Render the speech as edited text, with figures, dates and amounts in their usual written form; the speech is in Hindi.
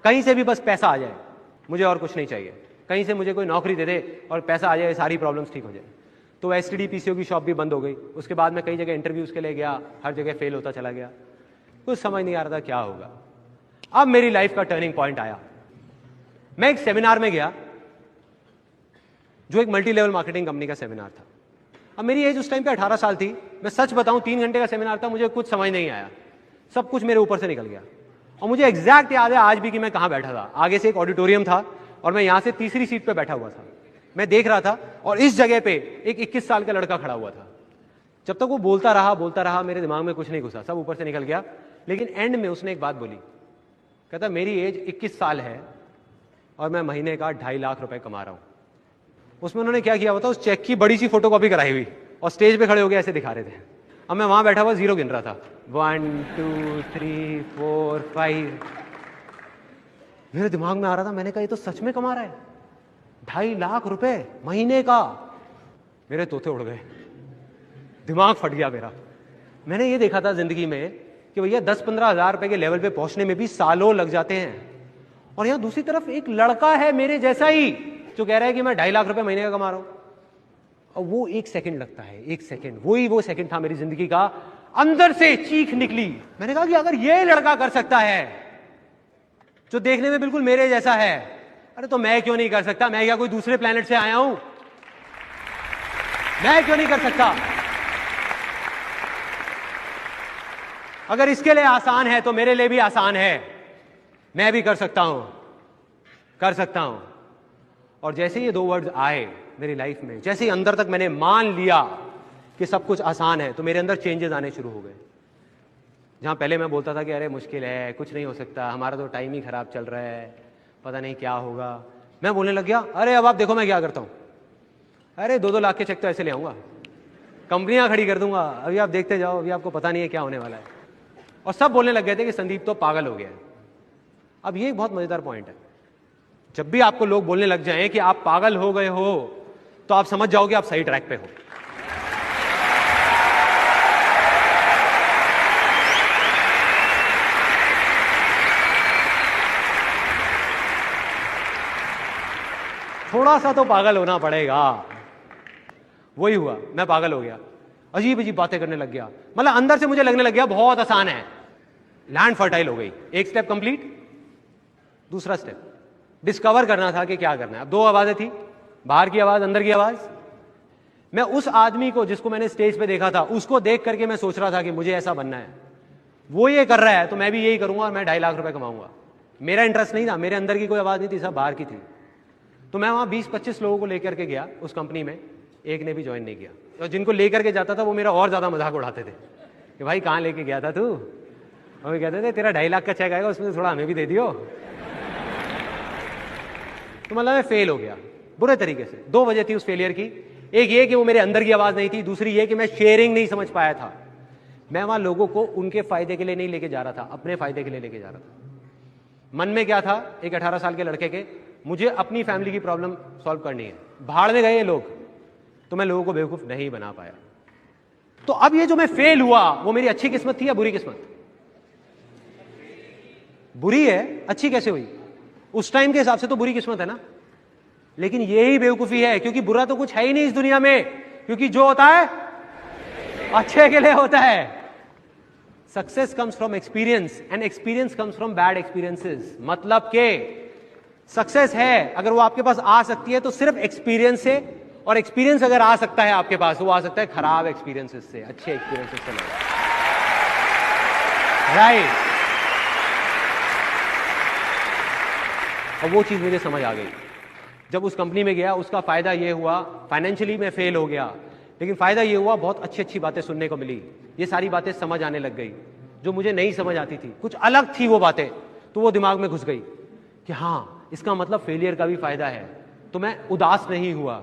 कहीं से भी बस पैसा आ जाए, मुझे और कुछ नहीं चाहिए। कहीं से मुझे कोई नौकरी दे दे और पैसा आ जाए, सारी प्रॉब्लम्स ठीक हो जाए। तो एसटीडी पीसीओ की शॉप भी बंद हो गई। उसके बाद मैं कई जगह इंटरव्यूज के लिए गया, हर जगह फेल होता चला गया, कुछ समझ नहीं आ रहा था क्या होगा। अब मेरी लाइफ का टर्निंग पॉइंट आया। मैं एक सेमिनार में गया जो एक मल्टी लेवल मार्केटिंग कंपनी का सेमिनार था। अब मेरी एज उस टाइम पे 18 साल थी। मैं सच बताऊं, 3 घंटे का सेमिनार था, मुझे कुछ समझ नहीं आया, सब कुछ मेरे ऊपर से निकल गया। और मुझे एग्जैक्ट याद है आज भी कि मैं कहां बैठा था। आगे से एक ऑडिटोरियम था और मैं यहां से तीसरी सीट पे बैठा हुआ था। मैं देख रहा था और इस जगह पे एक 21 साल का लड़का खड़ा हुआ था। जब तक वो बोलता रहा, मेरे दिमाग में कुछ नहीं घुसा, सब ऊपर से निकल गया। लेकिन एंड में उसने एक बात बोली, कहता मेरी एज 21 साल है और मैं महीने का 2.5 लाख रुपए कमा रहा हूं। उसमें उन्होंने क्या किया होता, उस चेक की बड़ी सी फोटोकॉपी कराई हुई और स्टेज पे खड़े हो गए ऐसे दिखा रहे थे। अब मैं वहां बैठा हुआ जीरो गिन रहा था, 1 2 3 4 5। मेरे दिमाग में आ रहा था, मैंने कहा ये तो सच में कमा रहा है 2.5 लाख रुपए महीने का। मेरे तोते उड़ गए, दिमाग फट गया मेरा। मैंने ये देखा था जिंदगी में कि भैया 10-15 हजार रुपए के लेवल पे पहुंचने में भी सालों लग जाते हैं, और यहां दूसरी तरफ एक लड़का है मेरे जैसा ही जो कह रहा है कि मैं 2.5 लाख रुपए महीने का कमा रहा हूं। और वो 1 सेकंड लगता है, 1 सेकंड, वो सेकंड था मेरी जिंदगी का। अंदर से चीख निकली। मैंने कहा कि अगर ये लड़का कर सकता है जो देखने में बिल्कुल मेरे जैसा है, अरे तो मैं क्यों नहीं कर सकता? मैं क्या कोई दूसरे प्लेनेट से आया हूं? मैं क्यों नहीं कर सकता? अगर इसके लिए आसान है तो मेरे लिए भी आसान है। मैं भी कर सकता हूं, कर सकता हूं। और जैसे ये 2 वर्ड्स आए मेरी लाइफ में, जैसे ही अंदर तक मैंने मान लिया कि सब कुछ आसान है, तो मेरे अंदर चेंजेस आने शुरू हो गए। जहां पहले मैं बोलता था कि अरे मुश्किल है, कुछ नहीं हो सकता, हमारा तो टाइम ही खराब चल रहा है, पता नहीं क्या होगा, मैं बोलने लग गया अरे अब आप देखो मैं क्या करता हूं। अरे 2-2 लाख के चेक तो ऐसे ले आऊंगा, कंपनियां खड़ी कर दूंगा, अभी आप देखते जाओ, अभी आपको पता नहीं है क्या होने वाला है। और सब बोलने लग गए थे कि संदीप तो पागल हो गया है। अब ये एक बहुत मजेदार पॉइंट है, जब भी आपको लोग बोलने लग जाएं कि आप पागल हो गए हो, तो आप समझ जाओगे आप सही ट्रैक पे हो। थोड़ा सा तो पागल होना पड़ेगा। वही हुआ, मैं पागल हो गया, अजीब अजीब बातें करने लग गया। मतलब अंदर से मुझे लगने लग गया बहुत आसान है। लैंड फर्टाइल हो गई। एक स्टेप कंप्लीट, दूसरा स्टेप डिस्कवर करना था कि क्या करना है। अब 2 आवाजें थी, बाहर की आवाज, अंदर की आवाज। मैं उस आदमी को जिसको मैंने स्टेज पे देखा था, उसको देख करके मैं सोच रहा था कि मुझे ऐसा बनना है। वो ये कर रहा है तो मैं भी यही करूंगा और मैं 2.5 लाख रुपए कमाऊंगा। मेरा इंटरेस्ट नहीं था, मेरे अंदर की कोई आवाज नहीं थी, सब बाहर की थी। तो मैं वहां 20-25 लोगों को लेकर के गया उस कंपनी में, एक ने भी ज्वाइन नहीं किया। और जिनको लेकर के जाता था वो मेरा और ज्यादा मजाक उड़ाते थे कि भाई कहां लेके गया था तू? और वो कहते थे तेरा 2.5 लाख का चेक आएगा, उसमें थोड़ा हमें भी दे दियो। तो मतलब मैं फेल हो गया बुरे तरीके से। 2 वजह थी उस फेलियर की। एक ये कि वो मेरे अंदर की आवाज नहीं थी, दूसरी ये कि मैं शेयरिंग नहीं समझ पाया था। मैं वहां लोगों को उनके फायदे के लिए नहीं लेके जा रहा था, अपने फायदे के लिए लेके जा रहा था। मन में क्या था, एक 18 साल के लड़के के, मुझे अपनी फैमिली की प्रॉब्लम सॉल्व करनी है। भाड़ में गए ये लोग, तो मैं लोगों को बेवकूफ नहीं बना पाया। तो अब ये जो मैं फेल हुआ, वो मेरी अच्छी किस्मत थी या बुरी किस्मत? बुरी है, अच्छी कैसे हुई? उस टाइम के हिसाब से तो बुरी किस्मत है ना। लेकिन यही बेवकूफी है, क्योंकि बुरा तो कुछ है ही नहीं इस दुनिया में, क्योंकि जो होता है अच्छे के लिए होता है। Success comes from experience and experience comes from bad experiences. मतलब के सक्सेस है, अगर वो आपके पास आ सकती है तो सिर्फ एक्सपीरियंस से, और एक्सपीरियंस अगर आ सकता है आपके पास, वो आ सकता है खराब एक्सपीरियंसेस से, अच्छे एक्सपीरियंसेस से नहीं। राइट। और वो चीज मुझे समझ आ गई जब उस कंपनी में गया। उसका फायदा ये हुआ, फाइनेंशियली मैं फेल हो गया, लेकिन फायदा ये हुआ बहुत अच्छी अच्छी बातें सुनने को मिली। ये सारी बातें समझ आने लग गई जो मुझे नहीं समझ आती थी, कुछ अलग थी वो बातें, तो वो दिमाग में घुस गई कि हाँ इसका मतलब फेलियर का भी फायदा है। तो मैं उदास नहीं हुआ,